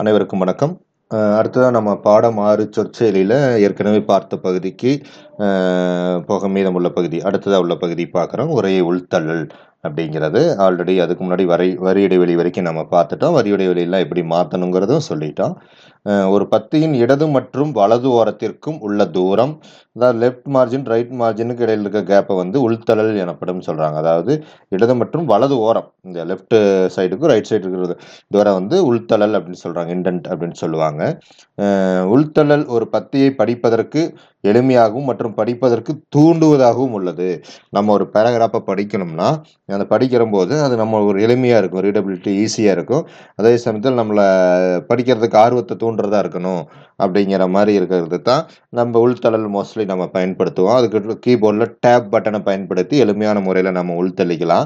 அனைவருக்கும் வணக்கம். அடுத்ததா நம்ம பாடம் 6 சொற்செயலில ஏற்கனவே பார்த்த பகுதிக்கு போக மீதமுள்ள பகுதி, அடுத்ததா உள்ள பகுதி பார்க்குறோம். உரையை உள்தள்ளல் அப்படிங்கிறது. ஆல்ரெடி அதுக்கு முன்னாடி வரி இடைவெளி வரைக்கும் நம்ம பார்த்துட்டோம். வரி இடைவெளியெல்லாம் எப்படி மாத்தணுங்கிறதும் சொல்லிட்டோம். ஒரு பத்தியின் இடது மற்றும் வலது ஓரத்திற்கும் உள்ள தூரம், அதாவது லெஃப்ட் மார்ஜின், ரைட் மார்ஜினுக்கு இடையில இருக்க கேப்பை வந்து உள்தள்ளல் எனப்படும் சொல்றாங்க. அதாவது இடது மற்றும் வலது ஓரம், இந்த லெஃப்ட் சைடுக்கும் ரைட் சைடு இருக்கிறது தூரம் வந்து உள்தள்ளல் அப்படின்னு சொல்றாங்க. இண்டென்ட் அப்படின்னு சொல்லுவாங்க. உள்தள்ளல் ஒரு பத்தியை படிப்பதற்கு எளிமையாகவும் மற்றும் படிப்பதற்கு தூண்டுவதாகவும் உள்ளது. நம்ம ஒரு பேராகிராஃபை படிக்கணும்னா அதை படிக்கிற போது அது நம்ம ஒரு எளிமையாக இருக்கும், ரீடபிலிட்டி ஈஸியாக இருக்கும். அதே சமயத்தில் நம்மளை படிக்கிறதுக்கு ஆர்வத்தை தூண்டுறதா இருக்கணும் அப்படிங்கிற மாதிரி இருக்கிறது தான் நம்ம உள்தள்ளல் மோஸ்ட்லி நம்ம பயன்படுத்துவோம். அதுக்கு கீபோர்டில் டேப் பட்டனை பயன்படுத்தி எளிமையான முறையில் நம்ம உள்தள்ளிக்கலாம்.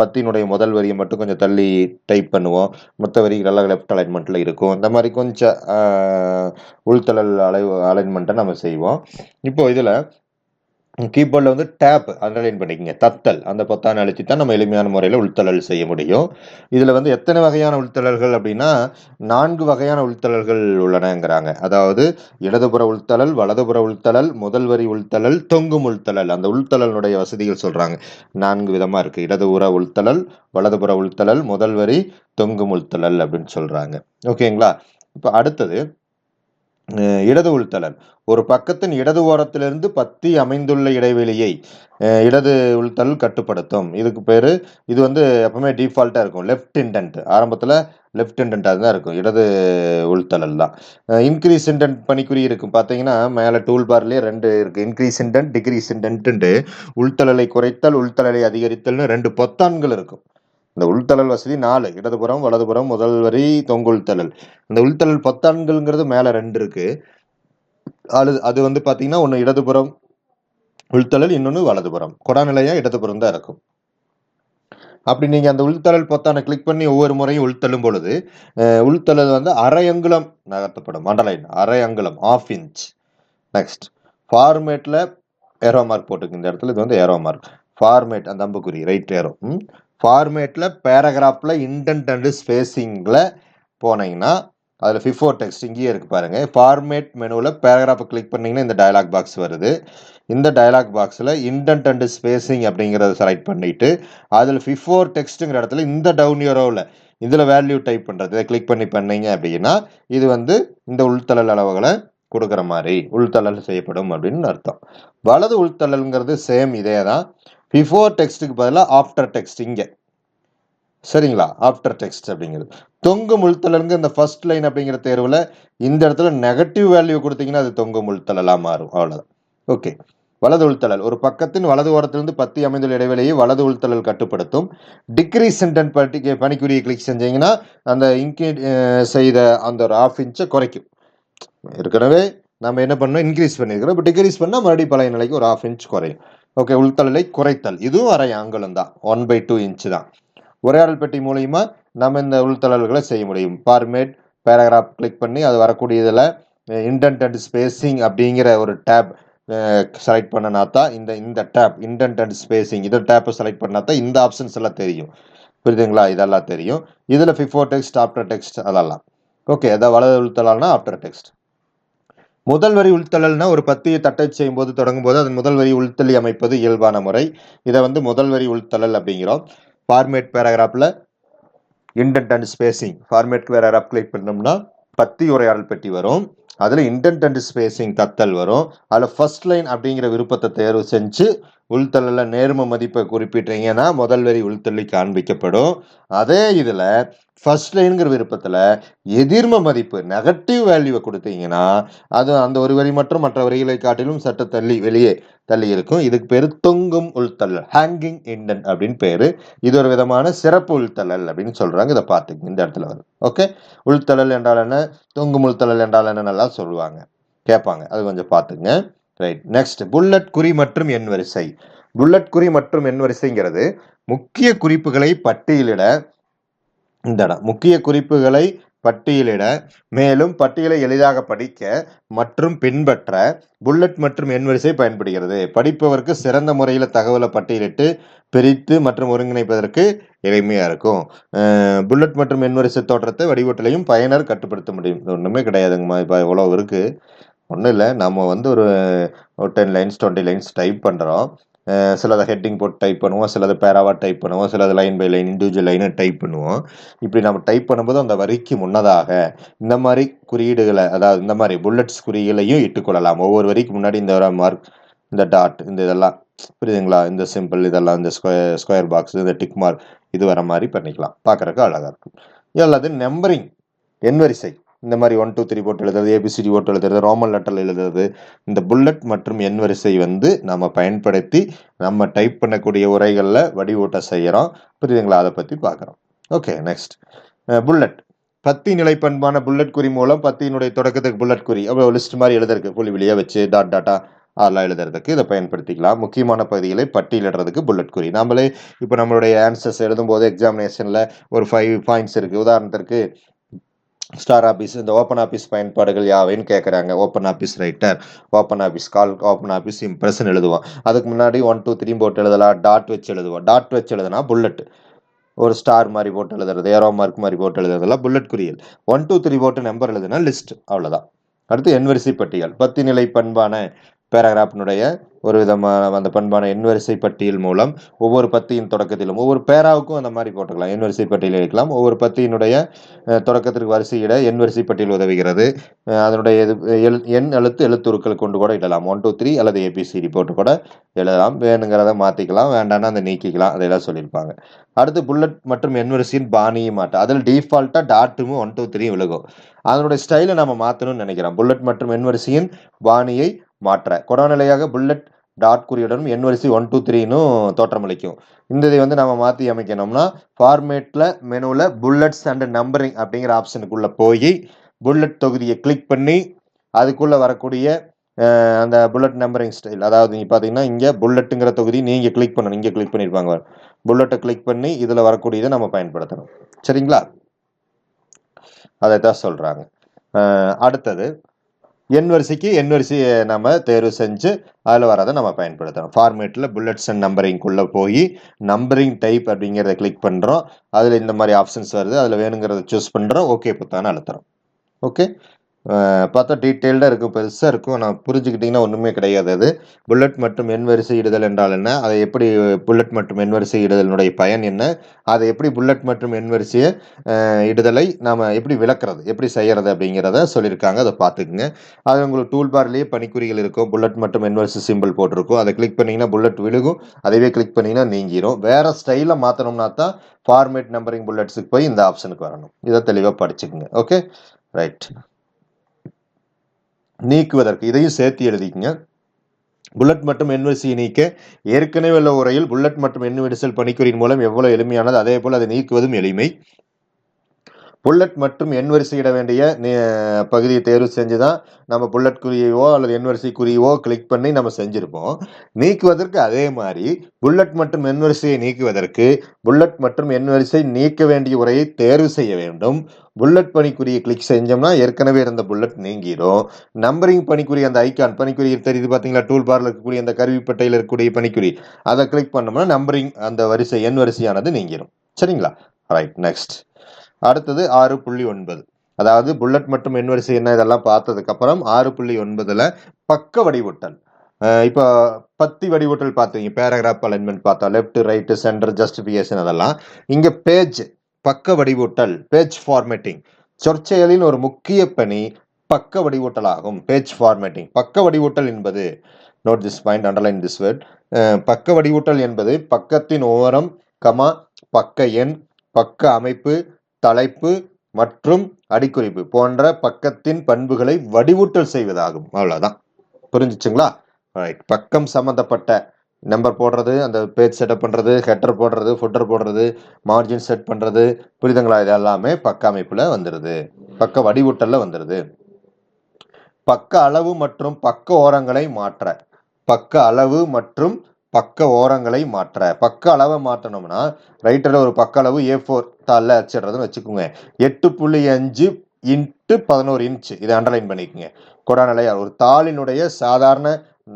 பத்தினுடைய முதல் வரியை மட்டும் கொஞ்சம் தள்ளி டைப் பண்ணுவோம், மற்ற வரிகளெல்லாம் லெஃப்ட் அலைன்மெண்ட்டில் இருக்கும். இந்த மாதிரி கொஞ்சம் உள்தள்ளல் அலைன்மெண்ட்டை நம்ம செய்வோம். இப்போ இதில் கீபோர்டில் வந்து டேப் அண்டர்லைன் பண்ணிக்கங்க, தத்தல் அந்த பொத்தானை அழுத்தி தான் நம்ம எளிமையான முறையில் உள்தள்ளல் செய்ய முடியும். இதில் வந்து எத்தனை வகையான உள்தள்ளல்கள் அப்படின்னா 4 வகையான உள்தள்ளல்கள் உள்ளனங்கிறாங்க. அதாவது இடதுபுற உள்தள்ளல், வலதுபுற உள்தள்ளல், முதல் வரி உள்தள்ளல், தொங்கும் உள்தள்ளல். அந்த உள்தள்ளலுடைய வசதிகள் சொல்றாங்க. 4 விதமா இருக்கு. இடதுபுற உள்தள்ளல், வலதுபுற உள்தள்ளல், முதல் வரி, தொங்கும் உள்தள்ளல் அப்படின்னு சொல்றாங்க. ஓகேங்களா? இப்போ அடுத்தது இடது உள்தள்ளல். ஒரு பக்கத்தின் இடது ஓரத்திலிருந்து பத்தி அமைந்துள்ள இடைவெளியை இடது உள்தள்ளல் கட்டுப்படுத்தும். இதுக்கு பேரு, இது வந்து எப்பவுமே டிஃபால்ட்டா இருக்கும், லெஃப்ட் இண்டென்ட். ஆரம்பத்தில் லெஃப்ட் இண்டென்ட்டாக தான் இருக்கும், இடது உள்தள்ளல் தான். இன்க்ரீஸ் இண்டென்ட் பணிக்குறி இருக்கும் பார்த்தீங்கன்னா, மேலே டூல் பார்லேயே 2 இருக்கு. Increase indent, decrease indent. உள்தள்ளலை குறைத்தல், உள்தள்ளலை அதிகரித்தல்னு 2 பொத்தான்கள் இருக்கும். இந்த உள்தள்ளல் வசதி 4, இடதுபுறம், வலதுபுறம், முதல் வரி, தொங்கு உள்தள்ளல். அந்த உள்தள்ளல் பொத்தான்கள்ங்கிறது மேலே 2 இருக்கு. அது வந்து பார்த்தீங்கன்னா, ஒன்று இடதுபுறம் உள்தள்ளல், இன்னொன்று வலதுபுறம். கொடாநிலையா இடதுபுறம் தான் இருக்கும். அப்படி நீங்க அந்த உள்தள்ளல் பொத்தானை கிளிக் பண்ணி ஒவ்வொரு முறையும் உள்தள்ளும் பொழுது உள்தள்ளல் வந்து அரை அங்குலம் நகர்த்தப்படும். அண்டர்லைன், அரை அங்குலம், 1/2 inch. நெக்ஸ்ட் ஃபார்மேட்ல ஏரோ மார்க் போட்டுக்கு, இந்த இடத்துல இது வந்து ஏரோ மார்க். ஃபார்மேட் அந்த அம்புக்குறி, ரைட் ஏரோ. ஃபார்மேட்ல பேராகிராஃப்ல இண்டென்ட் அண்ட் ஸ்பேசிங்ல போனீங்கன்னா அதில் பிஃபோர் டெக்ஸ்ட் இங்கேயே இருக்கு பாருங்க. ஃபார்மேட் மெனுவில் பேராகிராஃபை கிளிக் பண்ணீங்கன்னா இந்த டயலாக் பாக்ஸ் வருது. இந்த டயலாக் பாக்ஸில் இண்டென்ட் அண்ட் ஸ்பேசிங் அப்படிங்கிறத செலக்ட் பண்ணிட்டு அதில் பிஃபோர் டெக்ஸ்ட்டுங்கிற இடத்துல இந்த டவுன் ஏரோவில் இதில் வேல்யூ டைப் பண்ணுறது இதை கிளிக் பண்ணீங்க அப்படின்னா இது வந்து இந்த உள்தள்ளல் அளவுகளை கொடுக்குற மாதிரி உள்தள்ளல் செய்யப்படும் அப்படின்னு அர்த்தம். வலது உள்தள்ளல்ங்கிறது சேம் இதே தான். பிஃபோர் டெக்ஸ்ட்டுக்கு பதிலாக ஆஃப்டர் டெக்ஸ்ட் இங்கே, சரிங்களா? ஆஃப்டர் டெக்ஸ்ட் அப்படிங்கிறது. தொங்கும் உள்தள்ளல்ங்க இந்த ஃபர்ஸ்ட் லைன் அப்படிங்கிற தேர்வில் இந்த இடத்துல நெகட்டிவ் வேல்யூ கொடுத்தீங்கன்னா அது தொங்கும் உள்தள்ளலாக மாறும். அவ்வளோதான். ஓகே. வலது உள்தள்ளல் ஒரு பக்கத்தின் வலது ஓரத்திலிருந்து பத்தி அமைந்துள்ள இடைவெளியை வலது உள்தள்ளல் கட்டுப்படுத்தும். டிக்ரீஸ் இண்டென்ட் பணிக்குறியை கிளிக் செஞ்சீங்கன்னா அந்த இன்க்ரீட் செய்த அந்த ஒரு 1/2 inch குறைக்கும். ஏற்கனவே நம்ம என்ன பண்ணோம், இன்க்ரீஸ் பண்ணியிருக்கிறோம். இப்போ டிக்ரீஸ் பண்ணால் மறுபடியும் பழைய நிலைக்கு ஒரு 1/2 inch குறையும். ஓகே. உள்தள்ளலை குறைத்தல், இதுவும் அரை அங்குலம் தான், 1/2 inch தான். உரையாடல் பெட்டி மூலியமா நம்ம இந்த உள்தள்ளல்களை செய்ய முடியும். ஃபார்மேட் பேராகிராஃப் கிளிக் பண்ணி அது வரக்கூடியதில் இண்டென்ட் அண்ட் ஸ்பேசிங் அப்படிங்கிற ஒரு டேப் செலக்ட் பண்ணனா தான் இந்த டேப் இண்டென்ட் அண்ட் ஸ்பேசிங் இந்த டேப்பை செலக்ட் பண்ணா தான் இந்த ஆப்ஷன்ஸ் எல்லாம் தெரியும். புரியுதுங்களா? இதெல்லாம் தெரியும். இதில் பிஃபோர் டெக்ஸ்ட், ஆஃப்டர் டெக்ஸ்ட் அதெல்லாம். ஓகே. அதான் வலது உள்தள்ளல்னா ஆஃப்டர் டெக்ஸ்ட். முதல் வரி உள்தள்ளல்னா ஒரு பத்தியை தட்டச்சு செய்யும் போது தொடங்கும் போது அதன் முதல் வரி உள்தள்ளி அமைப்பது இயல்பான முறை. இதை வந்து முதல் வரி உள்தள்ளல் அப்படிங்கிறோம். ஃபார்மேட் பேராகிராஃப்ல indent and spacing, format paragraph click பண்ணோம்னா பத்தி உரையாடல் பெட்டி வரும். அதில் இண்டென்ட் அண்ட் ஸ்பேசிங் தத்தல் வரும். அதில் ஃபர்ஸ்ட் லைன் அப்படிங்கிற விருப்பத்தை தேர்வு செஞ்சு உள்தள்ளல நேர்ம மதிப்பை குறிப்பிட்டீங்கன்னா முதல் வரி உள்தள்ளி காண்பிக்கப்படும். அதே இதில் ஃபர்ஸ்ட் லைனுங்கிற விருப்பத்தில் எதிர்ம மதிப்பு நெகட்டிவ் வேல்யூவை கொடுத்தீங்கன்னா அது அந்த ஒரு வரி மற்றும் மற்ற வரிகளை காட்டிலும் சற்று வெளியே தள்ளி இருக்கும். இதுக்கு பேரு தொங்கும் உள்தள்ளல், ஹேங்கிங் இண்டென்ட் அப்படின்னு பேரு. இது ஒரு விதமான சிறப்பு உள்தள்ளல் அப்படின்னு சொல்றாங்க. இதை பார்த்துங்க, இந்த இடத்துல வரும். ஓகே. உள்தள்ளல் என்றால் என்ன, தொங்கும் உள்தள்ளல் என்றால் என்னன்னு சொல்லுவாங்க, கேட்பாங்க. அது கொஞ்சம் பார்த்துங்க. ரைட். நெக்ஸ்ட் புல்லட் குறி மற்றும் எண் வரிசை. புல்லட் குறி மற்றும் எண் வரிசைங்கிறது முக்கிய குறிப்புகளை பட்டியலிட, இந்த இடம் முக்கிய குறிப்புகளை பட்டியலிட, மேலும் பட்டியலை எளிதாக படிக்க மற்றும் பின்பற்ற புல்லட் மற்றும் எண் வரிசை பயன்படுகிறது. படிப்பவருக்கு சிறந்த முறையில் தகவலை பட்டியலிட்டு பிரித்து மற்றும் ஒருங்கிணைப்பதற்கு எளிமையா இருக்கும். புல்லட் மற்றும் எண் வரிசை தோற்றத்தை வடிவட்டலையும் பயனர் கட்டுப்படுத்த முடியும். ஒண்ணுமே கிடையாதுங்கம்மா. இப்போ இவ்வளவு இருக்கு. ஒன்றும் இல்லை, நம்ம வந்து ஒரு 10 லைன்ஸ் 20 லைன்ஸ் டைப் பண்ணுறோம். சிலதை ஹெட்டிங் போட்டு டைப் பண்ணுவோம், சிலது பேராவாக டைப் பண்ணுவோம், சிலது லைன் பை லைன் இண்டிவிஜுவல் லைனை டைப் பண்ணுவோம். இப்படி நம்ம டைப் பண்ணும்போது அந்த வரிக்கு முன்னதாக இந்த மாதிரி குறியீடுகளை, அதாவது இந்த மாதிரி புல்லட்ஸ் குறியீடுகளையும் இட்டுக்கொள்ளலாம். ஒவ்வொரு வரிக்கு முன்னாடி இந்த மார்க், இந்த டாட், இந்த இதெல்லாம் புரியுதுங்களா, இந்த சிம்பிள், இதெல்லாம் இந்த ஸ்கொயர் பாக்ஸ், இந்த டிக் மார்க், இது வர மாதிரி பண்ணிக்கலாம். பார்க்குறக்கு அழகாக இருக்கும். அல்லது நம்பரிங், எண் வரிசை, இந்த மாதிரி 1 2 3 போட்டு எழுதுறது, ஏபிசிடி போட்டு எழுதுறது, ரோமன் லெட்டரில் எழுதுறது, இந்த புல்லட் மற்றும் எண் வரிசை வந்து நம்ம பயன்படுத்தி நம்ம டைப் பண்ணக்கூடிய உரைகளில் வடிவூட்ட செய்கிறோம். புரியுதுங்களா? அதை பற்றி பார்க்குறோம். Okay, next bullet. பத்தி நிலை பண்பான புல்லட் குறி மூலம் பத்தியினுடைய தொடக்கத்துக்கு புல்லட் குறி அவ்வளோ லிஸ்ட் மாதிரி எழுதுறதுக்கு புள்ளி வெளியே வச்சு டாட் டாட்டா அதெல்லாம் எழுதுறதுக்கு இதை பயன்படுத்திக்கலாம். முக்கியமான பகுதிகளை பட்டியலிடுறதுக்கு புல்லட் குறி. நம்மளே இப்போ நம்மளுடைய ஆன்சர்ஸ் எழுதும்போது எக்ஸாமினேஷனில் ஒரு 5 பாயிண்ட்ஸ் இருக்குது. உதாரணத்திற்கு ஸ்டார் ஆபீஸ், இந்த ஓப்பன் ஆபீஸ் பயன்பாடுகள் யாவைன்னு கேட்குறாங்க. OpenOffice Writer, OpenOffice Calc, OpenOffice இம்ப்ரெஸ்ன்னு எழுதுவோம். அதுக்கு முன்னாடி 1 2 3 போட்டு எழுதலாம். டாட் வச்சு எழுதுவோம். டாட் வச்சு எழுதுனா புல்லட், ஒரு ஸ்டார் மாதிரி போட்டு எழுதுறது, ஏரோ மார்க் மாதிரி போட்டு எழுதுறதுலாம் புல்லட் குறியல். 1 2 3 போட்டு நம்பர் எழுதுனா லிஸ்ட், அவ்வளோதான். அடுத்து எண் வரிசை பட்டியல். பத்தி நிலை பண்பான பேராகிராஃபினுடைய ஒரு விதமான அந்த பண்பான எண் வரிசை பட்டியல் மூலம் ஒவ்வொரு பத்தியின் தொடக்கத்திலும், ஒவ்வொரு பேராவுக்கும் அந்த மாதிரி போட்டுக்கலாம், எண் வரிசை பட்டியல் எழுதலாம். ஒவ்வொரு பத்தியினுடைய தொடக்கத்திற்கு வரிசையிட எண் வரிசை பட்டியல் உதவுகிறது. அதனுடைய எண் எழுத்துருக்கள் கொண்டு கூட இடலாம். 1 2 3 அல்லது ஏபிசிடி போட்டு கூட எழுதலாம். வேணுங்கிறத மாற்றிக்கலாம், வேண்டாம்னா அதை நீக்கிக்கலாம். அதெல்லாம் சொல்லியிருப்பாங்க. அடுத்து புல்லட் மற்றும் எண் வரிசையின் பாணியை மாற்ற. அதில் டிஃபால்ட்டாக டாட்டும் 1 2 3 விலகும். அதனுடைய ஸ்டைலை நம்ம மாற்றணும்னு நினைக்கிறோம். புல்லட் மற்றும் எண் வரிசையின் பாணியை மாற்ற கொடநிலையாக புல்லட் டாட் குறியுடன் எண் வரிசை 1 2 3ன்னு தோற்றமளிக்கும். இந்த இதை வந்து நம்ம மாற்றி அமைக்கணும்னா ஃபார்மேட்டில் மெனுவில் புல்லட்ஸ் அண்ட் நம்பரிங் அப்படிங்கிற ஆப்ஷனுக்குள்ளே போய் புல்லட் தொகுதியை கிளிக் பண்ணி அதுக்குள்ளே வரக்கூடிய அந்த புல்லட் நம்பரிங் ஸ்டைல், அதாவது நீங்கள் பார்த்தீங்கன்னா இங்கே புல்லட்டுங்கிற தொகுதி நீங்கள் கிளிக் பண்ணணும். இங்கே கிளிக் பண்ணியிருப்பாங்க, புல்லட்டை கிளிக் பண்ணி இதில் வரக்கூடியதை நம்ம பயன்படுத்தணும். சரிங்களா? அதை தான் சொல்கிறாங்க. அடுத்தது எண் வரிசைக்கு எண் வரிசையை நம்ம தேர்வு செஞ்சு அதில் வரதை நம்ம பயன்படுத்தணும். ஃபார்மேட்டில் புல்லட்ஸ் அண்ட் நம்பரிங்குள்ளே போய் நம்பரிங் டைப் அப்படிங்கிறத கிளிக் பண்ணுறோம். அதில் இந்த மாதிரி ஆப்ஷன்ஸ் வருது. அதில் வேணுங்கிறத சூஸ் பண்ணுறோம். ஓகே புத்தான அழுத்துறோம். ஓகே, பார்த்தா டீட்டெயில்டாக இருக்கும், பெருசாக இருக்கும். நான் புரிஞ்சுக்கிட்டிங்கன்னா ஒன்றுமே கிடையாது. அது புல்லட் மற்றும் எண் வரிசை இடுதல் என்றால் என்ன, அதை எப்படி புல்லட் மற்றும் எண் வரிசை இடுதலினுடைய பயன் என்ன, அதை எப்படி புல்லட் மற்றும் எண் வரிசையை இடுதலை நாம் எப்படி விளக்குறது, எப்படி செய்கிறது அப்படிங்கிறத சொல்லியிருக்காங்க. அதை பார்த்துக்குங்க. அது உங்களுக்கு டூல் பார்லேயே பணிக்குறிகள் இருக்கும். புல்லட் மற்றும் எண் வரிசை சிம்பிள் போட்டிருக்கும். அதை கிளிக் பண்ணிங்கன்னா புல்லட் விழுகும். அதைவே கிளிக் பண்ணிங்கன்னா நீங்கிரும். வேறு ஸ்டைலில் மாற்றணும்னா தான் ஃபார்மேட் நம்பரிங் புல்லட்ஸுக்கு போய் இந்த ஆப்ஷனுக்கு வரணும். இதை தெளிவாக படிச்சுக்குங்க. Okay, right. நீக்குவதற்கு இதையும் சேர்த்து எழுதிக்கங்க. புல்லட் மற்றும் எண் வரிசையை நீக்க ஏற்கனவே உள்ள உரையில் புல்லட் மற்றும் எண் வரிசல் பணிக்குறியின் மூலம் எவ்வளவு எளிமையானது, அதே போல் அதை நீக்குவதும் எளிமை. புல்லட் மற்றும் எண் வரிசையிட வேண்டிய பகுதியை தேர்வு செஞ்சு தான் நம்ம புல்லட் குறியவோ அல்லது எண் வரிசை குறியவோ கிளிக் பண்ணி நம்ம செஞ்சுருப்போம். நீக்குவதற்கு அதே மாதிரி புல்லட் மற்றும் எண் வரிசையை நீக்குவதற்கு புல்லட் மற்றும் எண் வரிசை நீக்க வேண்டிய உரையை தேர்வு செய்ய வேண்டும். புல்லட் பணிக்குறியை கிளிக் செஞ்சோம்னா ஏற்கனவே இருந்த புல்லட் நீங்கிடும். நம்பரிங் பணிக்குறி, அந்த ஐக்கான் பணிக்குறி தெரியுது பார்த்தீங்களா, டூல் பார்ல இருக்கக்கூடிய அந்த கருவிப்பட்டையில் இருக்கக்கூடிய பணிக்குறி, அதை கிளிக் பண்ணோம்னா நம்பரிங் அந்த வரிசை எண் வரிசையானது நீங்கிடும். சரிங்களா? Right, next. அடுத்தது 6.9, அதாவது புல்லட் மற்றும் எண் வரிசை என்ன இதெல்லாம் பார்த்ததுக்கு அப்புறம் 6.9ல பக்க வடிவூட்டல். இப்போ பத்தி வடிவூட்டல் பார்த்தீங்க, பேராகிராஃப் அலைன்மெண்ட் பார்த்தா லெஃப்ட் ரைட்டு சென்டர் ஜஸ்டிஃபிகேஷன் அதெல்லாம். இங்கே பேஜ் பக்க வடிவூட்டல், பேஜ் ஃபார்மேட்டிங் சொற்செயலின் ஒரு முக்கிய பணி பக்க வடிவூட்டல் ஆகும். பேஜ் ஃபார்மேட்டிங், பக்க வடிவூட்டல் என்பது, note this point, underline this word, பக்க வடிவூட்டல் என்பது பக்கத்தின் ஓரம், பக்க எண், பக்க அமைப்பு, தலைப்பு மற்றும் அடிக்குறிப்பு போன்ற பக்கத்தின் பண்புகளை வடிவூட்டல் செய்வதாகும். அவ்வளவுதான். புரிஞ்சுச்சுங்களா? ரைட். பக்கம் சம்பந்தப்பட்ட நம்பர் போடுறது, அந்த பேஜ் செட்டப் பண்றது, ஹெட்டர் போடுறது, ஃபுட்டர் போடுறது, மார்ஜின் செட் பண்றது, புரியுதுங்களா? இது எல்லாமே பக்க அமைப்புல வந்துருது, பக்க வடிவூட்டல்ல வந்துருது. பக்க அளவு மற்றும் பக்க ஓரங்களை மாற்ற, பக்க அளவு மற்றும் பக்க ஓரங்களை மாற்ற. பக்க அளவை மாற்றணும்னா ரைட்டரில் ஒரு பக்க அளவு A4 தாளில் அச்சிடுறதுன்னு வச்சுக்கோங்க. 8.5 இன்ட்டு 11 இன்ச். இதை அண்டர்லைன் பண்ணிக்கோங்க. கொடாநிலை ஒரு தாளினுடைய சாதாரண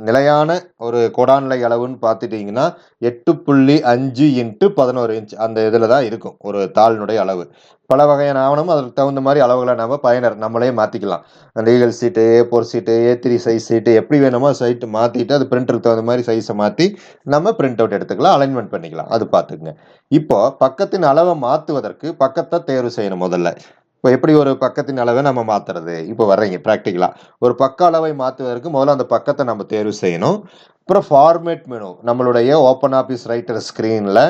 நிலையான ஒரு கொடாநிலை அளவுன்னு பார்த்துட்டீங்கன்னா 8.5 இன்ட்டு 11 இன்ச் அந்த இதில் தான் இருக்கும் ஒரு தாளினுடைய அளவு. பல வகையான ஆவணம் அதற்கு தகுந்த மாதிரி அளவுகளை நம்ம பயனர் நம்மளே மாற்றிக்கலாம். லீகல் சீட்டு, A4 சீட்டு, A3 சைஸ் சீட்டு எப்படி வேணுமோ சைட்டு மாற்றிட்டு அது பிரிண்டருக்கு தகுந்த மாதிரி சைஸை மாற்றி நம்ம பிரிண்ட் அவுட் எடுத்துக்கலாம், அலைன்மெண்ட் பண்ணிக்கலாம். அது பார்த்துக்குங்க. இப்போ பக்கத்தின் அளவை மாற்றுவதற்கு பக்கத்தை தேர்வு செய்யணும் முதல்ல. இப்போ எப்படி ஒரு பக்கத்தின் அளவை நம்ம மாற்றுறது? இப்போ வர்றீங்க ப்ராக்டிக்கலாக. ஒரு பக்க அளவை மாற்றுவதற்கு முதல்ல அந்த பக்கத்தை நம்ம தேர்வு செய்யணும். அப்புறம் ஃபார்மேட் மெனு நம்மளுடைய ஓப்பன் ஆஃபீஸ் ரைட்டர் ஸ்க்ரீனில்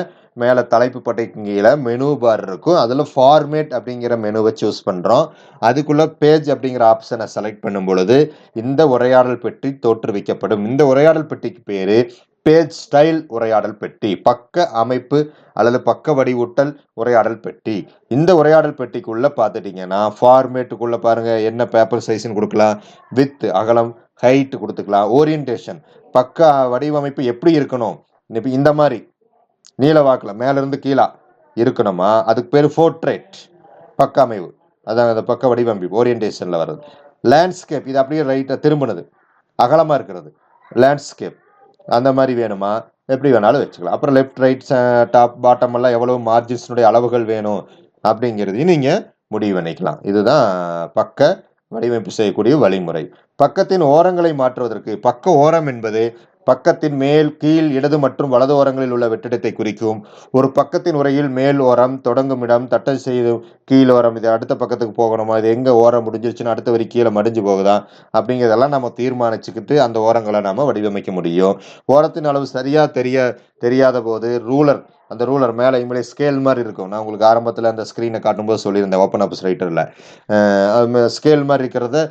மேலே தலைப்பு பட்டைக்கு கீழே மெனு பார் இருக்கும். அதில் ஃபார்மேட் அப்படிங்கிற மெனுவை சூஸ் பண்ணுறோம். அதுக்குள்ளே பேஜ் அப்படிங்கிற ஆப்ஷனை செலக்ட் பண்ணும் பொழுது இந்த உரையாடல் பெட்டி தோற்றுவிக்கப்படும். இந்த உரையாடல் பெட்டிக்கு பேர் பேஜ் ஸ்டைல் உரையாடல் பெட்டி, பக்க அமைப்பு அல்லது பக்க வடிவூட்டல் உரையாடல் பெட்டி. இந்த உரையாடல் பெட்டிக்குள்ள பார்த்துட்டீங்கன்னா ஃபார்மேட்டுக்குள்ள பாருங்க என்ன பேப்பர் சைஸ்ன்னு கொடுக்கலாம், வித் அகலம் ஹைட் கொடுத்துக்கலாம், ஓரியன்டேஷன் பக்க வடிவமைப்பு எப்படி இருக்கணும், இந்த மாதிரி நீல வாக்கில் மேல இருந்து கீழே இருக்கணுமா அதுக்கு பேர் போர்ட்ரேட் பக்க அமைவு, அதான் அந்த பக்க வடிவமைப்பு ஓரியன்டேஷன்ல வருது. லேண்ட்ஸ்கேப் இது அப்படியே ரைட்டா திரும்பினது அகலமா இருக்கிறது லேண்ட்ஸ்கேப், அந்த மாதிரி வேணுமா எப்படி வேணாலும் வச்சுக்கலாம். அப்புறம் லெஃப்ட் ரைட் டாப் பாட்டம் எல்லாம் எவ்வளவு மார்ஜின்ஸினுடைய அளவுகள் வேணும் அப்படிங்கிறதையும் நீங்க முடிவு பண்ணிக்கலாம். இதுதான் பக்க வடிவமைப்பு செய்யக்கூடிய வழிமுறை. பக்கத்தின் ஓரங்களை மாற்றுவதற்கு பக்க ஓரம் என்பது பக்கத்தின் மேல் கீழ் இடது மற்றும் வலது ஓரங்களில் உள்ள வெற்றிடத்தை குறிக்கும். ஒரு பக்கத்தின் உரையில் மேல் ஓரம் தொடங்கும் இடம் தட்டை செய்து கீழ் ஓரம் இது அடுத்த பக்கத்துக்கு போகணுமா, இது எங்க ஓரம் முடிஞ்சிருச்சுன்னா அடுத்த வரி கீழே மடிஞ்சு போகுதா அப்படிங்கிறதெல்லாம் நம்ம தீர்மானிச்சுக்கிட்டு அந்த ஓரங்களை நாம வடிவமைக்க முடியும். ஓரத்தின் அளவு சரியா தெரியாத போது ரூலர், அந்த ரூலர் மேலே இமேலே ஸ்கேல் மாதிரி இருக்கும். நான் உங்களுக்கு ஆரம்பத்தில் அந்த ஸ்க்ரீனை காட்டும்போது சொல்லியிருந்தேன் ஓப்பன் ஆஃபீஸ் ரைட்டரில் ஸ்கேல் மாதிரி இருக்கிறத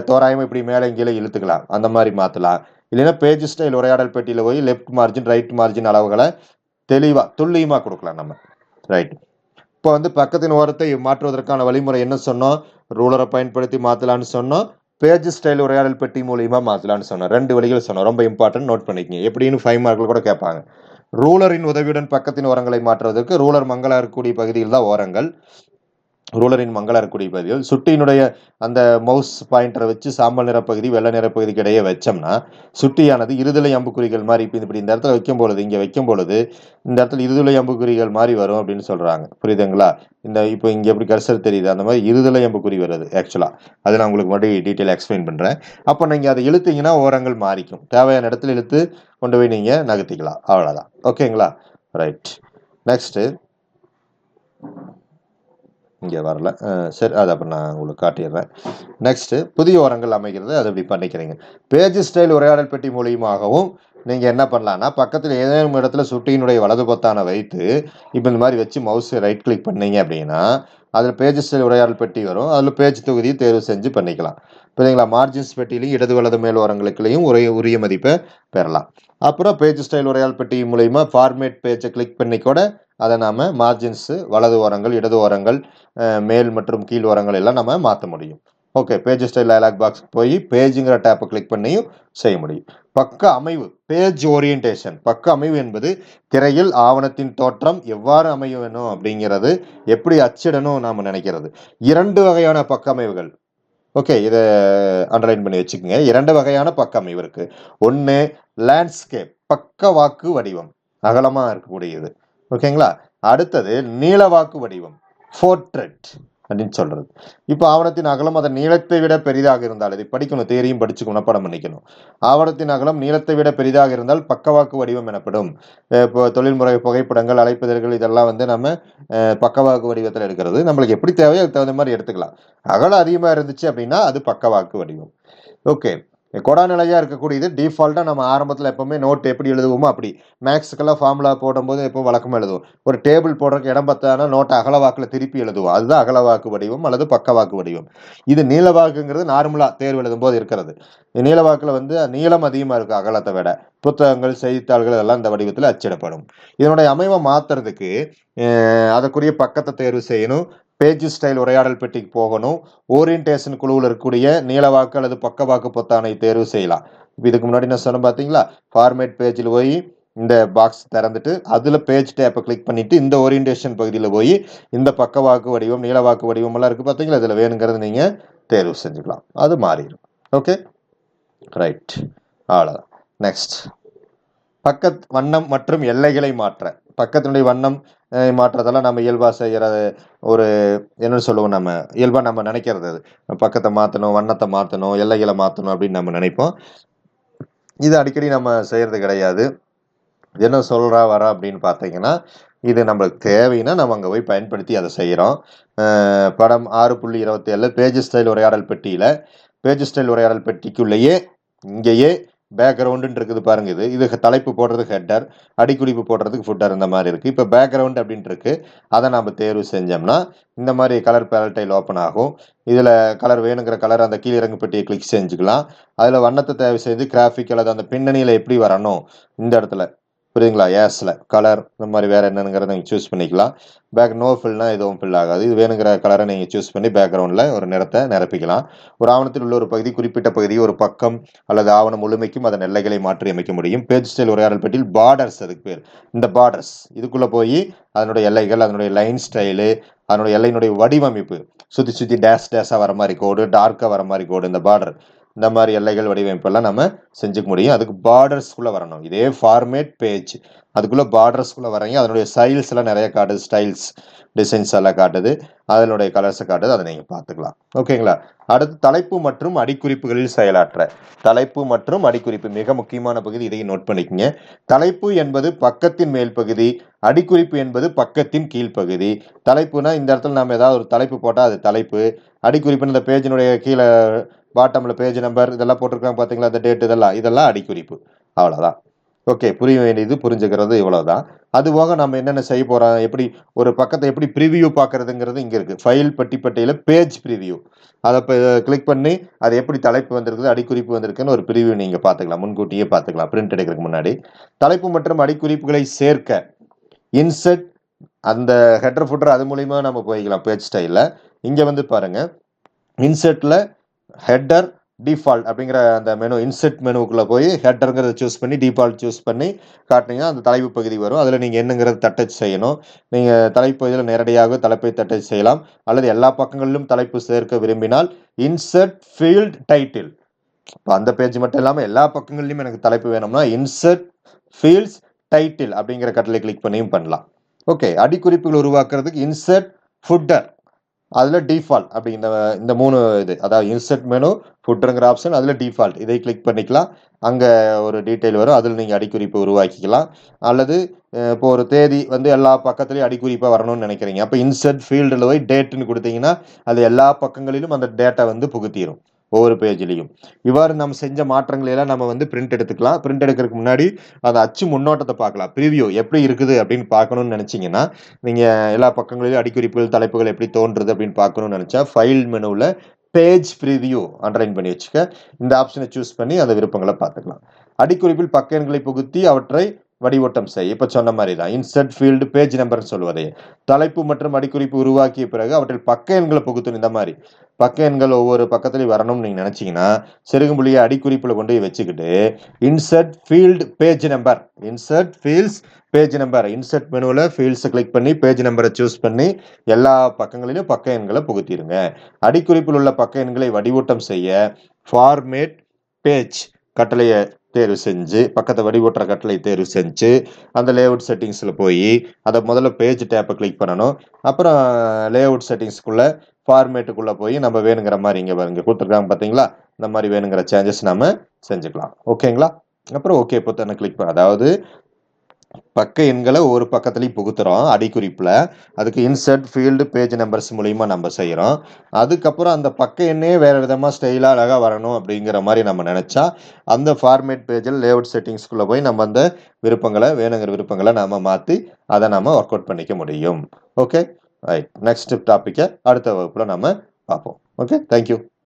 தோராயமாக இப்படி மேலே கீழே இழுத்துக்கலாம், அந்த மாதிரி மாற்றலாம். இல்லைன்னா பேஜ் ஸ்டைல் உரையாடல் பெட்டியில் போய் லெஃப்ட் மார்ஜின் ரைட் மார்ஜின் அளவுகளை தெளிவாக துல்லியமாக கொடுக்கலாம் நம்ம. ரைட். இப்போ வந்து பக்கத்தின் ஓரத்தை மாற்றுவதற்கான வழிமுறை என்ன சொன்னோம்? ரூலரை பயன்படுத்தி மாற்றலான்னு சொன்னோம், பேஜ் ஸ்டைல் உரையாடல் பெட்டி மூலியமாக மாற்றலான்னு சொன்னோம். 2 வழிகள் சொன்னோம், ரொம்ப இம்பார்ட்டன்ட், நோட் பண்ணிக்கங்க. எப்படின்னு 5 மார்க்கில் கூட கேட்பாங்க. ரூலரின் உதவியுடன் பக்கத்தின் ஓரங்களை மாற்றுவதற்கு ரூலர் மங்கள இருக்கக்கூடிய பகுதியில் தான் ஓரங்கள், ரூலரின் மங்கள இருக்கக்கூடிய பகுதியில் சுட்டியினுடைய அந்த மவுஸ் பாயிண்டரை வச்சு சாம்பல் நிற பகுதி வெள்ளை நிற பகுதிக்கு இடையே வச்சோம்னா சுட்டியானது இருதலை அம்புக்குறிகள் மாதிரி இப்படி இந்த இடத்துல வைக்கும் பொழுது இங்கே வைக்கும் பொழுது இந்த இடத்துல இருதலை அம்புக்குறிகள் மாதிரி வரும் அப்படின்னு சொல்றாங்க. புரியுதுங்களா? இந்த இப்போ இங்கே எப்படி கர்சர் தெரியுது அந்த மாதிரி இருதலை அம்புக்குறி வருது ஆக்சுவலா. அதை நான் உங்களுக்கு மறுபடியும் டீட்டெயில் எக்ஸ்பிளைன் பண்றேன். அப்போ நீங்க அதை இழுத்தீங்கன்னா ஓரங்கள் மாறிக்கும். தேவையான இடத்துல இழுத்து கொண்டு போய் நீங்க நகர்த்திக்கலாம். அவ்வளவுதான். ஓகேங்களா? ரைட். நெக்ஸ்ட் இங்கே வரல, சரி அதை அப்புறம் நான் உங்களுக்கு காட்டிடுறேன். நெக்ஸ்ட்டு புதிய ஓரங்கள் அமைகிறது, அதை இப்படி பண்ணிக்கிறீங்க. பேஜ் ஸ்டைல் உரையாடல் பெட்டி மூலியமாகவும் நீங்கள் என்ன பண்ணலான்னா பக்கத்தில் ஏதேனும் இடத்துல சுட்டியினுடைய வலது பொத்தானை வைத்து இப்போ இந்த மாதிரி வச்சு மவுஸ் ரைட் கிளிக் பண்ணீங்க அப்படின்னா அதில் பேஜ் ஸ்டைல் உரையாடல் பெட்டி வரும். அதில் பேஜ் தொகுதியை தேர்வு செஞ்சு பண்ணிக்கலாம். புரியுதுங்களா? மார்ஜின்ஸ் பெட்டிலையும் இடது வலது மேல் ஓரங்களுக்குலையும் உரிய மதிப்பை பெறலாம். அப்புறம் பேஜ் ஸ்டைல் உரையாடல் பெட்டி மூலயமா ஃபார்மேட் பேஜை கிளிக் பண்ணி கூட அதை நாம் மார்ஜின்ஸு வலது ஓரங்கள் இடது ஓரங்கள் மேல் மற்றும் கீழ் ஓரங்கள் எல்லாம் நம்ம மாற்ற முடியும். Okay, page style dialog box போய் பேஜுங்கிற டேப்பை கிளிக் பண்ணியும் செய்ய முடியும். பக்க அமைவு பேஜ் ஓரியன்டேஷன். பக்க அமைவு என்பது திரையில் ஆவணத்தின் தோற்றம் எவ்வாறு அமைய வேணும் அப்படிங்கிறது, எப்படி அச்சிடணும் நாம் நினைக்கிறது. 2 வகையான பக்க அமைவுகள். ஓகே, இதை அண்டர்லைன் பண்ணி வச்சுக்கோங்க. 2 வகையான பக்க அமைவு இருக்கு. ஒன்று லேண்ட்ஸ்கேப் பக்க வாக்கு வடிவம், அகலமாக இருக்கக்கூடியது. ஓகேங்களா? அடுத்தது நீளவாக்கு வடிவம் போர்ட்ரேட் அப்படின்னு சொல்றது. இப்போ ஆவணத்தின் அகலம் அதன் நீளத்தை விட பெரிதாக இருந்தால், இதை படிக்கணும், தேரியும் படிச்சு குணப்படம் பண்ணிக்கணும். ஆவணத்தின் அகலம் நீளத்தை விட பெரிதாக இருந்தால் பக்கவாக்கு வடிவம் எனப்படும். இப்போ தொழில்முறை புகைப்படங்கள் அழைப்பதர்கள் இதெல்லாம் வந்து நம்ம பக்கவாக்கு வடிவத்தில் எடுக்கிறது. நம்மளுக்கு எப்படி தேவையோ அதுக்கு தகுந்த மாதிரி எடுத்துக்கலாம். அகலம் அதிகமாக இருந்துச்சு அப்படின்னா அது பக்கவாக்கு வடிவம். ஓகே, கொடாநிலையாக இருக்கக்கூடியது டிஃபால்ட்டாக நம்ம ஆரம்பத்தில் எப்போவுமே நோட் எப்படி எழுதுவோமோ அப்படி மேக்ஸுக்கெல்லாம் ஃபார்முலா போடும்போது எப்பவும் வழக்கமாக எழுதுவோம். ஒரு டேபிள் போடுறதுக்கு இடம் பார்த்தானா நோட்டை அகலவாக்கில் திருப்பி எழுதுவோம். அதுதான் அகலவாக்கு வடிவம் அல்லது பக்கவாக்கு வடிவம். இது நீளவாக்குங்கிறது நார்மலாக தேர்வு எழுதும் போது இருக்கிறது. நீளவாக்கில் வந்து நீளம் அதிகமாக இருக்கும் அகலத்தை விட. புத்தகங்கள் செய்தித்தாள்கள் எல்லாம் இந்த வடிவத்தில் அச்சிடப்படும். இதனுடைய அமைவை மாற்றுறதுக்கு அதற்குரிய பக்கத்தை தேர்வு செய்யணும். பேஜ் ஸ்டைல் உரையாடல் பெட்டிக்கு போகணும். ஓரியன்டேஷன் குழுவில் இருக்கக்கூடிய நீளவாக்கு அல்லது பக்கவாக்கு பொத்தானை தேர்வு செய்யலாம். இதுக்கு முன்னாடி நான் சொன்ன பார்த்தீங்களா, ஃபார்மேட் பேஜில் போய் இந்த பாக்ஸ் திறந்துட்டு அதில் பேஜ் டேப்பை கிளிக் பண்ணிவிட்டு இந்த ஓரியன்டேஷன் பகுதியில் போய் இந்த பக்கவாக்கு வடிவம் நீளவாக்கு வடிவம் எல்லாம் இருக்குது பார்த்தீங்களா, இதில் வேணுங்கிறது நீங்கள் தேர்வு செஞ்சுக்கலாம். அது மாறிடும். ஓகே, ரைட், அவ்வளோதான். நெக்ஸ்ட், வண்ணம் மற்றும் எல்லைகளை மாற்ற. பக்கத்தினுடைய வண்ணம் மாற்றதெல்லாம் நம்ம இயல்பாக செய்கிறது. ஒரு என்னன்னு சொல்லுவோம், நம்ம இயல்பாக நம்ம நினைக்கிறது அது பக்கத்தை மாற்றணும், வண்ணத்தை மாற்றணும், எல்லைகளை மாற்றணும் அப்படின்னு நம்ம நினைப்போம். இது அடிக்கடி நம்ம செய்கிறது கிடையாது. என்ன சொல்கிறா வரா அப்படின்னு பார்த்தீங்கன்னா, இது நம்மளுக்கு தேவைன்னா நம்ம அங்கே போய் பயன்படுத்தி அதை செய்கிறோம். படம் 6.27 பேஜ் ஸ்டைல் உரையாடல் பெட்டியில் பேஜ் ஸ்டைல் உரையாடல் பெட்டிக்குள்ளேயே இங்கேயே பேக்ரவுண்டுன்னு இருக்குது பாருங்க. இது தலைப்பு போடுறதுக்கு ஹெட்டர், அடிக்குறிப்பு போடுறதுக்கு ஃபுட்டர், இந்த மாதிரி இருக்குது. இப்போ பேக்ரவுண்ட் அப்படின்ட்டு இருக்கு, அதை நம்ம தேர்வு செஞ்சோம்னா இந்த மாதிரி கலர் பேலட்டைல் ஓப்பன் ஆகும். இதில் கலர் வேணுங்கிற கலர் அந்த கீழிறங்கு பெட்டியை கிளிக் செஞ்சுக்கலாம். அதில் வண்ணத்தை தேர்வு செய்து கிராஃபிக் அல்லது அந்த பின்னணியில் எப்படி வரணும் இந்த இடத்துல புரியுதுங்களா, ஏஸில் கலர் இந்த மாதிரி வேறு என்னங்கிறத நீங்கள் சூஸ் பண்ணிக்கலாம். நோ ஃபில்னா எதுவும் ஃபில் ஆகாது. இது வேணுங்கிற கலரை நீங்கள் சூஸ் பண்ணி பேக்ரவுண்டில் ஒரு நிறத்தை நிரப்பிக்கலாம். ஒரு ஆவணத்தில் உள்ள ஒரு பகுதி, குறிப்பிட்ட பகுதி, ஒரு பக்கம் அல்லது ஆவணம் முழுமைக்கும் அதன் எல்லைகளை மாற்றி அமைக்க முடியும். பேஜ் ஸ்டைல் உரையாடல் பெட்டியில் பார்டர்ஸ், அதுக்கு பேர். இந்த பார்டர்ஸ் இதுக்குள்ளே போய் அதனுடைய எல்லைகள், அதனுடைய லைன் ஸ்டைலு, அதனுடைய எல்லையினுடைய வடிவமைப்பு, சுற்றி டேஷாக வர மாதிரி கோடு, டார்க்காக வர மாதிரி கோடு, இந்த பார்டர், இந்த மாதிரி எல்லைகள் வடிவமைப்பெல்லாம் நம்ம செஞ்சுக்க முடியும். அதுக்கு பார்டர்ஸ்குள்ளே வரணும். இதே ஃபார்மேட் பேஜ், அதுக்குள்ளே பார்டர்ஸ்குள்ளே வரீங்க. அதனுடைய ஸ்டைல்ஸ் எல்லாம் நிறைய காட்டுது, ஸ்டைல்ஸ் டிசைன்ஸ் எல்லாம் காட்டுது, அதனுடைய கலர்ஸை காட்டுது, அதை நீங்கள் பார்த்துக்கலாம். ஓகேங்களா. அடுத்து தலைப்பு மற்றும் அடிக்குறிப்புகளில் செயலாற்ற. தலைப்பு மற்றும் அடிக்குறிப்பு மிக முக்கியமான பகுதி, இதையும் நோட் பண்ணிக்கங்க. தலைப்பு என்பது பக்கத்தின் மேல் பகுதி, அடிக்குறிப்பு என்பது பக்கத்தின் கீழ்ப்பகுதி. தலைப்புனா இந்த இடத்துல நம்ம ஏதாவது ஒரு தலைப்பு போட்டால் அது தலைப்பு. அடிக்குறிப்புன்னு இந்த பேஜினுடைய கீழே பாட்டமில் பேஜ் நம்பர் இதெல்லாம் போட்டிருக்காங்க பார்த்தீங்களா, அந்த டேட், இதெல்லாம் அடிக்குறிப்பு. அவ்வளோதான். ஓகே, புரிய வேண்டியது புரிஞ்சுக்கிறது இவ்வளோதான். அதுபோக நம்ம என்னென்ன செய்ய போகிறோம், எப்படி ஒரு பக்கத்தை எப்படி ப்ரிவியூ பார்க்குறதுங்கிறது இங்கே இருக்குது. ஃபைல் பட்டியில் பேஜ் ப்ரிவியூ, அதை இப்போ கிளிக் பண்ணி அது எப்படி தலைப்பு வந்திருக்குது, அடிக்குறிப்பு வந்திருக்குன்னு ஒரு ப்ரிவியூ நீங்கள் பார்த்துக்கலாம், முன்கூட்டியே பார்த்துக்கலாம் பிரிண்ட் எடுக்கிறதுக்கு முன்னாடி. தலைப்பு மற்றும் அடிக்குறிப்புகளை சேர்க்க இன்செர்ட், அந்த ஹெட்டர் ஃபுட்டர் அது மூலிமா நம்ம போய்க்கலாம் பேஜ் ஸ்டைலில். இங்கே வந்து பாருங்கள், இன்செர்ட்டில் ஹெட்டர் டிஃபால்ட் அப்படிங்கிற அந்த மெனு, இன்செர்ட் மெனுக்குள்ளே போய் ஹெட்டருங்கிறத சூஸ் பண்ணி டிஃபால்ட் சூஸ் பண்ணி காட்டினீங்கன்னா அந்த தலைப்பு பகுதி வரும். அதில் நீங்கள் என்னங்கிறத தட்டச் செய்யணும். நீங்கள் தலைப்பு பகுதியில் நேரடியாக தலைப்பை தட்டச் செய்யலாம், அல்லது எல்லா பக்கங்களிலும் தலைப்பு சேர்க்க விரும்பினால் இன்செர்ட் ஃபீல்ட் டைட்டில். இப்போ அந்த பேஜ் மட்டும் இல்லாமல் எல்லா பக்கங்கள்லையும் எனக்கு தலைப்பு வேணும்னா இன்செர்ட் ஃபீல்ட்ஸ் டைட்டில் அப்படிங்கிற கட்டளை கிளிக் பண்ணியும் பண்ணலாம். ஓகே, அடிக்குறிப்புகள் உருவாக்குறதுக்கு இன்செர்ட் ஃபுட்டர், அதில் டிஃபால்ட் அப்படி இந்த 3 இது, அதாவது இன்செர்ட் மெனு, ஃபுட்டருங்கிற ஆப்ஷன், அதில் டிஃபால்ட், இதை கிளிக் பண்ணிக்கலாம். அங்கே ஒரு டீட்டெயில் வரும், அதில் நீங்கள் அடிக்குறிப்பு உருவாக்கிக்கலாம். அல்லது இப்போ ஒரு தேதி வந்து எல்லா பக்கத்துலேயும் அடிக்குறிப்பாக வரணும்னு நினைக்கிறீங்க, அப்போ இன்செர்ட் ஃபீல்டில் போய் டேட்டுன்னு கொடுத்தீங்கன்னா அது எல்லா பக்கங்களிலும் அந்த டேட்டா வந்து புகுத்திடும் ஒவ்வொரு பேஜ்லையும். இவ்வாறு நம்ம செஞ்ச மாற்றங்களை எல்லாம் நம்ம வந்து பிரிண்ட் எடுத்துக்கலாம். பிரிண்ட் எடுக்கிறதுக்கு முன்னாடி அந்த அச்சு முன்னோட்டத்தை பார்க்கலாம். ப்ரிவியூ எப்படி இருக்குது அப்படின்னு பார்க்கணும்னு நினச்சிங்கன்னா, நீங்கள் எல்லா பக்கங்களிலும் அடிக்குறிப்புகள், தலைப்புகள் எப்படி தோன்றுறது அப்படின்னு பார்க்கணும்னு நினச்சா ஃபைல் மெனுவில் பேஜ் ப்ரிவியூ அண்டர்லைன் பண்ணி வச்சுக்க, இந்த ஆப்ஷனை சூஸ் பண்ணி அந்த விருப்பங்களை பார்த்துக்கலாம். அடிக்குறிப்பில் பக்க எண்களை புகுத்தி அவற்றை வடிவட்டம் செய். இப்போ சொன்ன மாதிரி தான் இன்செர்ட் ஃபீல்டு பேஜ் நம்பர்னு சொல்லுவதே. தலைப்பு மற்றும் அடிக்குறிப்பு உருவாக்கிய பிறகு அவற்றில் பக்க எண்களை புகுத்தணும். இந்த மாதிரி பக்க எண்கள் ஒவ்வொரு பக்கத்துலையும் வரணும்னு நீங்கள் நினச்சிங்கன்னா செருகும்புள்ளியை அடிக்குறிப்பில் கொண்டு போய் வச்சுக்கிட்டு insert field page number, insert fields page number, insert மெனுவில் ஃபீல்ட்ஸை கிளிக் பண்ணி பேஜ் நம்பரை சூஸ் பண்ணி எல்லா பக்கங்களிலும் பக்க எண்களை புகுத்திடுங்க. அடிக்குறிப்பில் உள்ள பக்க எண்களை வடிவூட்டம் செய்ய ஃபார்மேட் பேஜ் கட்டளையை தேர்வு செஞ்சு, பக்கத்தை வடிவூட்டுற கட்டளை தேர்வு செஞ்சு அந்த லேஅவுட் செட்டிங்ஸில் போய் அதை முதல்ல பேஜ் டேப்பை கிளிக் பண்ணணும். அப்புறம் லேஅவுட் செட்டிங்ஸ்குள்ளே ஃபார்மேட்டுக்குள்ளே போய் நம்ம வேணுங்கிற மாதிரி இங்கே கொடுத்துருக்காங்க பார்த்தீங்களா, இந்த மாதிரி வேணுங்கிற சேஞ்சஸ் நம்ம செஞ்சுக்கலாம். ஓகேங்களா. அப்புறம் ஓகே பொத்தானை கிளிக் பண்ண, அதாவது பக்க எண்களை ஒரு பக்கத்துலையும் புகுத்துறோம் அடிக்குறிப்பில், அதுக்கு இன்செர்ட் ஃபீல்டு பேஜ் நம்பர்ஸ் மூலிமா நம்ம செய்கிறோம். அதுக்கப்புறம் அந்த பக்க எண்ணே வேறு விதமாக ஸ்டைலாக அழகாக வரணும் அப்படிங்கிற மாதிரி நம்ம நினச்சா அந்த ஃபார்மேட் பேஜில் லேஅவுட் செட்டிங்ஸ்குள்ளே போய் நம்ம அந்த விருப்பங்களை, வேணுங்கிற விருப்பங்களை நம்ம மாற்றி அதை நம்ம ஒர்க் அவுட் பண்ணிக்க முடியும். ஓகே ரைட், நெக்ஸ்ட் டாப்பிக்கை அடுத்த வகுப்பில் நம்ம பார்ப்போம். Okay, thank you.